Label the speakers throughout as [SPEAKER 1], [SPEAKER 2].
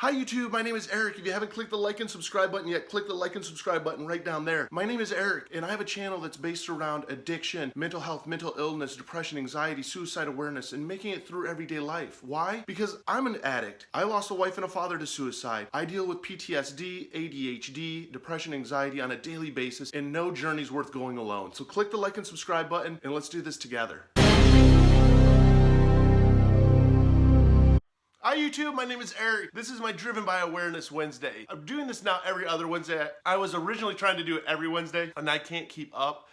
[SPEAKER 1] Hi YouTube, my name is Eric. If you haven't clicked the like and subscribe button yet, click the like and subscribe button right down there. My name is Eric, and I have a channel that's based around addiction, mental health, mental illness, depression, anxiety, suicide awareness, and making it through everyday life. Why? Because I'm an addict. I lost a wife and a father to suicide. I deal with PTSD, ADHD, depression, anxiety on a daily basis, and no journey's worth going alone. So click the like and subscribe button, and let's do this together. Hi YouTube, my name is Eric. This is my Driven by Awareness Wednesday. I'm doing this now every other Wednesday. I was originally trying to do it every Wednesday, and I can't keep up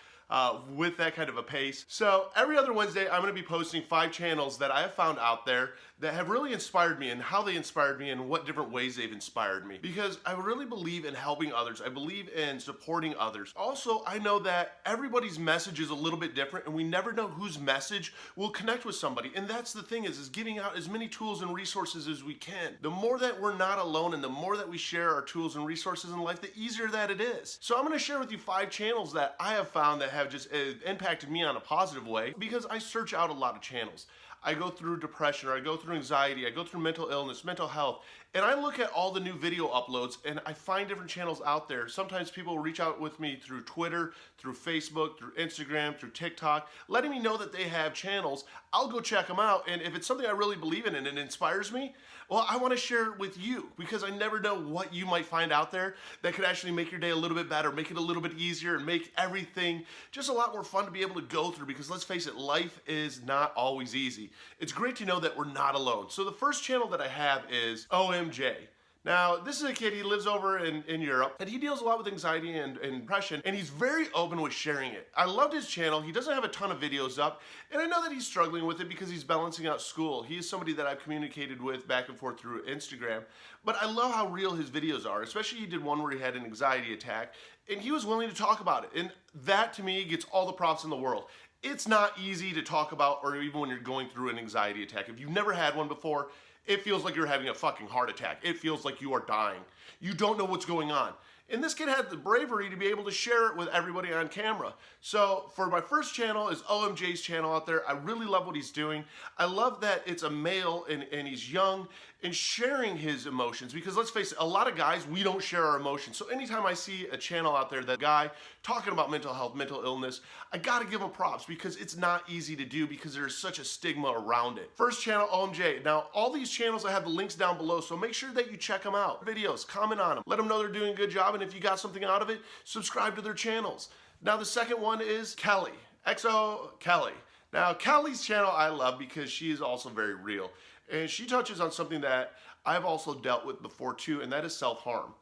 [SPEAKER 1] with that kind of a pace. So every other Wednesday, I'm gonna be posting 5 channels that I have found out there that have really inspired me and how they inspired me and what different ways they've inspired me. Because I really believe in helping others. I believe in supporting others. Also, I know that everybody's message is a little bit different and we never know whose message will connect with somebody. And that's the thing is giving out as many tools and resources as we can. The more that we're not alone and the more that we share our tools and resources in life, the easier that it is. So I'm gonna share with you 5 channels that I have found that have just impacted me on a positive way because I search out a lot of channels. I go through depression, or I go through anxiety, I go through mental illness, mental health, and I look at all the new video uploads and I find different channels out there. Sometimes people reach out with me through Twitter, through Facebook, through Instagram, through TikTok, letting me know that they have channels. I'll go check them out, and if it's something I really believe in and it inspires me, well, I want to share it with you because I never know what you might find out there that could actually make your day a little bit better, make it a little bit easier, and make everything just a lot more fun to be able to go through because let's face it, life is not always easy. It's great to know that we're not alone. So the first channel that I have is OMJ. Now, this is a kid, he lives over in Europe, and he deals a lot with anxiety and depression, and he's very open with sharing it. I loved his channel. He doesn't have a ton of videos up, and I know that he's struggling with it because he's balancing out school. He is somebody that I've communicated with back and forth through Instagram, but I love how real his videos are, especially he did one where he had an anxiety attack, and he was willing to talk about it, and that to me gets all the props in the world. It's not easy to talk about, or even when you're going through an anxiety attack. If you've never had one before, it feels like you're having a fucking heart attack. It feels like you are dying. You don't know what's going on. And this kid had the bravery to be able to share it with everybody on camera. So for my first channel is OMJ's channel out there. I really love what he's doing. I love that it's a male and he's young and sharing his emotions because let's face it, a lot of guys, we don't share our emotions. So anytime I see a channel out there, that guy talking about mental health, mental illness, I gotta give him props because it's not easy to do because there's such a stigma around it. First channel, OMJ. Now, all these channels, I have the links down below, so make sure that you check them out. Videos, comment on them, let them know they're doing a good job, and if you got something out of it, subscribe to their channels. Now, the second one is Cali EXO Kelly. Now, Kelly's channel I love because she is also very real. And she touches on something that I've also dealt with before too, and that is self-harm.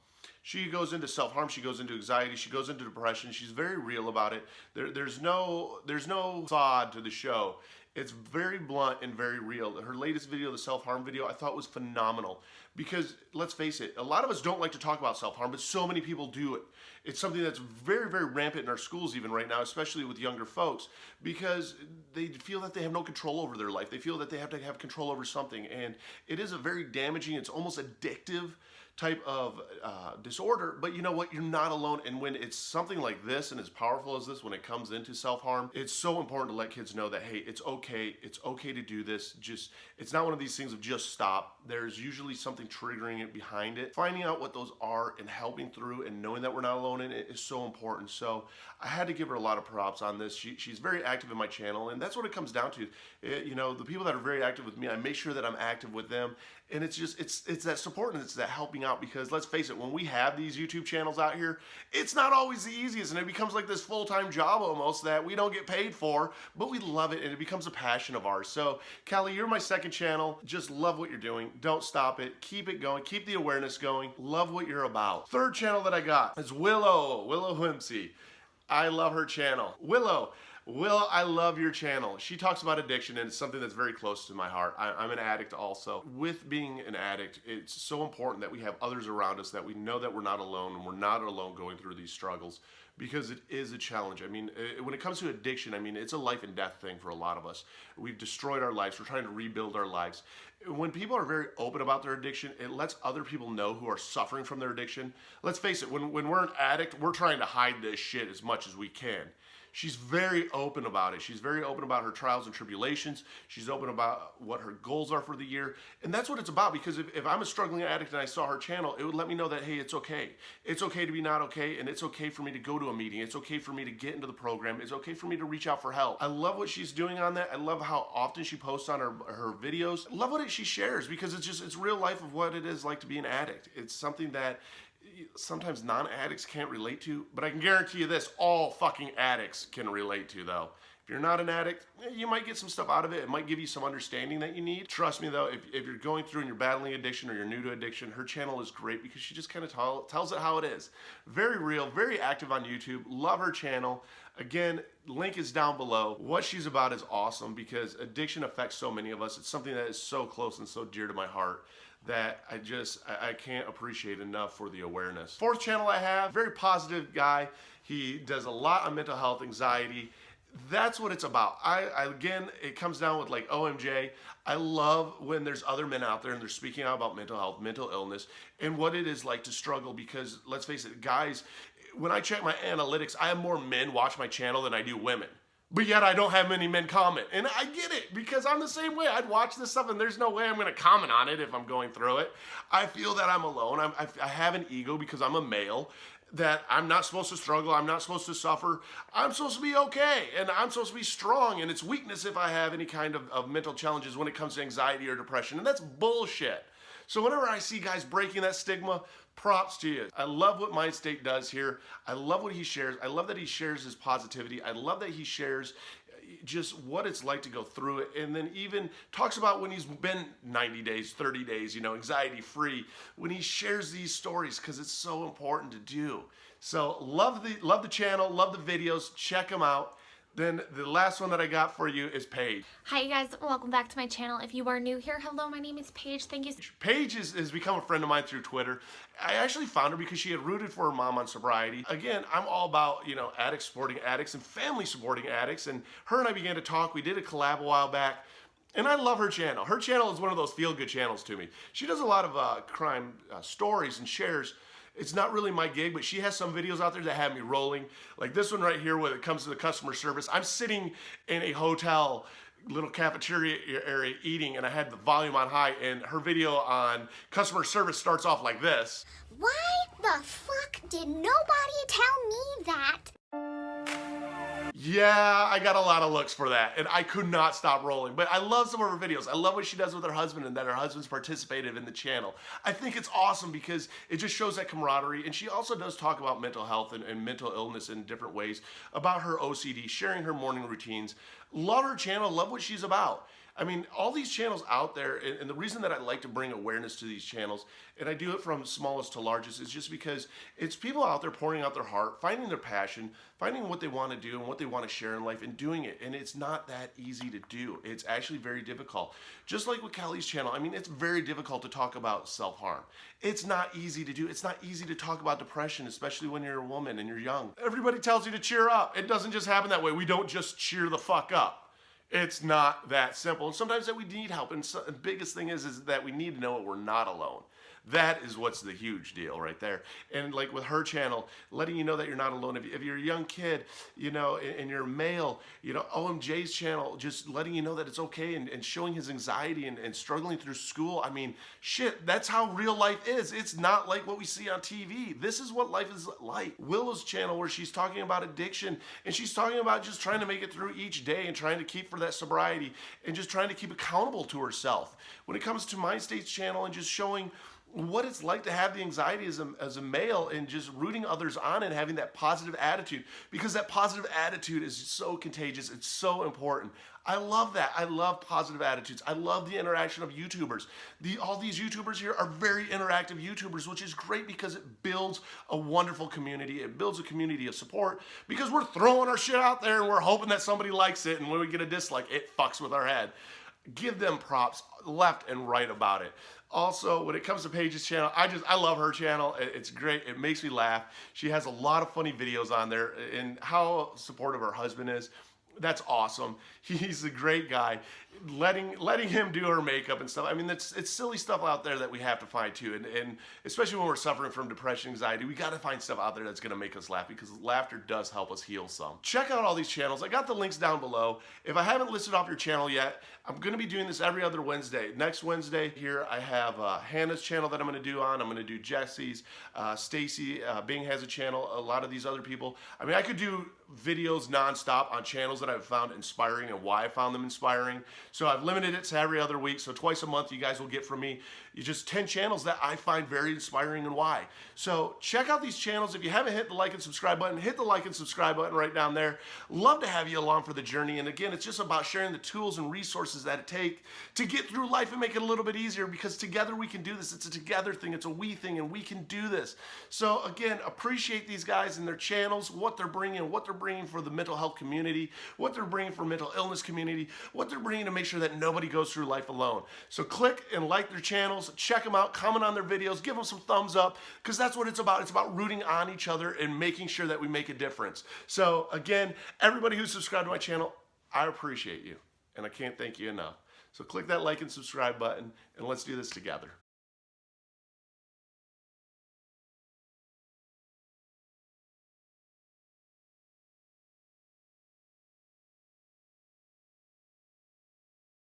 [SPEAKER 1] She goes into self-harm, she goes into anxiety, she goes into depression. She's very real about it. There's no facade to the show. It's very blunt and very real. Her latest video, the self-harm video, I thought was phenomenal because let's face it, a lot of us don't like to talk about self-harm, but so many people do it. It's something that's very, very rampant in our schools even right now, especially with younger folks, because they feel that they have no control over their life. They feel that they have to have control over something, and it is a very damaging, it's almost addictive type of disorder, but you know what, you're not alone. And when it's something like this and as powerful as this, when it comes into self-harm, it's so important to let kids know that, hey, it's okay to do this. Just, it's not one of these things of just stop. There's usually something triggering it behind it. Finding out what those are and helping through and knowing that we're not alone in it is so important. So I had to give her a lot of props on this. She's very active in my channel, and that's what it comes down to. You know, the people that are very active with me, I make sure that I'm active with them, and it's just, it's that support and it's that helping out, because let's face it, when we have these YouTube channels out here, it's not always the easiest, and it becomes like this full-time job almost that we don't get paid for, but we love it and it becomes a passion of ours. So Kelly, you're my second channel. Just love what you're doing. Don't stop it. Keep it going. Keep the awareness going. Love what you're about. Third channel that I got is WillowWhimpsy. I love her channel. Willow, I love your channel. She talks about addiction, and it's something that's very close to my heart. I'm an addict also. With being an addict, it's so important that we have others around us, that we know that we're not alone, and we're not alone going through these struggles, because it is a challenge. I mean, when it comes to addiction, I mean, it's a life and death thing for a lot of us. We've destroyed our lives. We're trying to rebuild our lives. When people are very open about their addiction, it lets other people know who are suffering from their addiction. Let's face it, when we're an addict, we're trying to hide this shit as much as we can. she's very open about it. She's very open about her trials and tribulations. She's open about what her goals are for the year. And that's what it's about, because if I'm a struggling addict and I saw her channel, it would let me know that, hey, it's okay. It's okay to be not okay, and it's okay for me to go to a meeting. It's okay for me to get into the program. It's okay for me to reach out for help. I love what she's doing on that. I love how often she posts on her videos. I love what she shares, because it's real life of what it is like to be an addict. It's something that sometimes non-addicts can't relate to, but I can guarantee you this, all fucking addicts can relate to, though. If you're not an addict, you might get some stuff out of it. It might give you some understanding that you need. Trust me though, if you're going through and you're battling addiction or you're new to addiction, her channel is great because she just kind of tells it how it is. Very real, very active on YouTube. Love her channel. Again, link is down below. What she's about is awesome because addiction affects so many of us. It's something that is so close and so dear to my heart that I can't appreciate enough for the awareness. Fourth channel I have, very positive guy. He does a lot on mental health, anxiety. That's what it's about. Again, it comes down with like OMJ. I love when there's other men out there and they're speaking out about mental health, mental illness, and what it is like to struggle, because let's face it, guys, when I check my analytics, I have more men watch my channel than I do women. But yet I don't have many men comment. And I get it, because I'm the same way. I'd watch this stuff and there's no way I'm gonna comment on it if I'm going through it. I feel that I'm alone. I have an ego because I'm a male, that I'm not supposed to struggle, I'm not supposed to suffer, I'm supposed to be okay, and I'm supposed to be strong, and it's weakness if I have any kind of mental challenges when it comes to anxiety or depression, and that's bullshit. So whenever I see guys breaking that stigma, props to you. I love what Mind State does here. I love what he shares. I love that he shares his positivity. I love that he shares just what it's like to go through it, and then even talks about when he's been 90 days, 30 days, anxiety free, when he shares these stories, because it's so important to do. So love the channel, love the videos, check them out. Then the last one that I got for you is Paige.
[SPEAKER 2] Hi you guys, welcome back to my channel. If you are new here, hello, my name is Paige. Thank you.
[SPEAKER 1] Paige has become a friend of mine through Twitter. I actually found her because she had rooted for her mom on sobriety. Again, I'm all about, addicts supporting addicts and family supporting addicts. And her and I began to talk. We did a collab a while back. And I love her channel. Her channel is one of those feel-good channels to me. She does a lot of crime stories and shares. It's not really my gig, but she has some videos out there that have me rolling. Like this one right here, when it comes to the customer service. I'm sitting in a hotel, little cafeteria area eating, and I had the volume on high, and her video on customer service starts off like this.
[SPEAKER 3] Why the fuck did nobody tell me that?
[SPEAKER 1] Yeah, I got a lot of looks for that, and I could not stop rolling. But I love some of her videos. I love what she does with her husband, and that her husband's participated in the channel. I think it's awesome because it just shows that camaraderie, and she also does talk about mental health and mental illness in different ways, about her OCD, sharing her morning routines. Love her channel, love what she's about. I mean, all these channels out there, and the reason that I like to bring awareness to these channels, and I do it from smallest to largest, is just because it's people out there pouring out their heart, finding their passion, finding what they want to do and what they want to share in life and doing it. And it's not that easy to do. It's actually very difficult. Just like with Kelly's channel, I mean, it's very difficult to talk about self-harm. It's not easy to do. It's not easy to talk about depression, especially when you're a woman and you're young. Everybody tells you to cheer up. It doesn't just happen that way. We don't just cheer the fuck up. It's not that simple. And sometimes that we need help. And the biggest thing is that we need to know that we're not alone. That is what's the huge deal right there. And like with her channel, letting you know that you're not alone. If you're a young kid, and you're male, OMJ's channel, just letting you know that it's okay, and showing his anxiety and struggling through school. I mean, shit, that's how real life is. It's not like what we see on TV. This is what life is like. Willow's channel, where she's talking about addiction, and she's talking about just trying to make it through each day and trying to keep for that sobriety and just trying to keep accountable to herself. When it comes to Mind State's channel and just showing what it's like to have the anxiety as a male, and just rooting others on and having that positive attitude, because that positive attitude is so contagious. It's so important. I love that. I love positive attitudes. I love the interaction of YouTubers. All these YouTubers here are very interactive YouTubers, which is great because it builds a wonderful community. It builds a community of support, because we're throwing our shit out there and we're hoping that somebody likes it, and when we get a dislike, it fucks with our head. Give them props left and right about it. Also, when it comes to Paige's channel, I love her channel. It's great. It makes me laugh. She has a lot of funny videos on there, and how supportive her husband is. That's awesome. He's a great guy. letting him do her makeup and stuff. I mean, it's silly stuff out there that we have to find too, and especially when we're suffering from depression, anxiety, we got to find stuff out there that's going to make us laugh, because laughter does help us heal some. Check out all these channels. I got the links down below. If I haven't listed off your channel yet, I'm going to be doing this every other Wednesday. Next Wednesday here, I have Hannah's channel that I'm going to do on. I'm going to do Jesse's, Stacy, Bing has a channel, a lot of these other people. I mean, I could do videos nonstop on channels that I've found inspiring and why I found them inspiring. So I've limited it to every other week. So twice a month you guys will get from me just 10 channels that I find very inspiring and why. So check out these channels. If you haven't hit the like and subscribe button, hit the like and subscribe button right down there. Love to have you along for the journey. And again, it's just about sharing the tools and resources that it takes to get through life and make it a little bit easier, because together we can do this. It's a together thing. It's a we thing, and we can do this. So again, appreciate these guys and their channels, what they're bringing for the mental health community, what they're bringing for mental illness community, what they're bringing to make sure that nobody goes through life alone. So click and like their channels, check them out, comment on their videos, give them some thumbs up, because that's what it's about. It's about rooting on each other and making sure that we make a difference. So again, everybody who's subscribed to my channel, I appreciate you, and I can't thank you enough. So click that like and subscribe button, and let's do this together.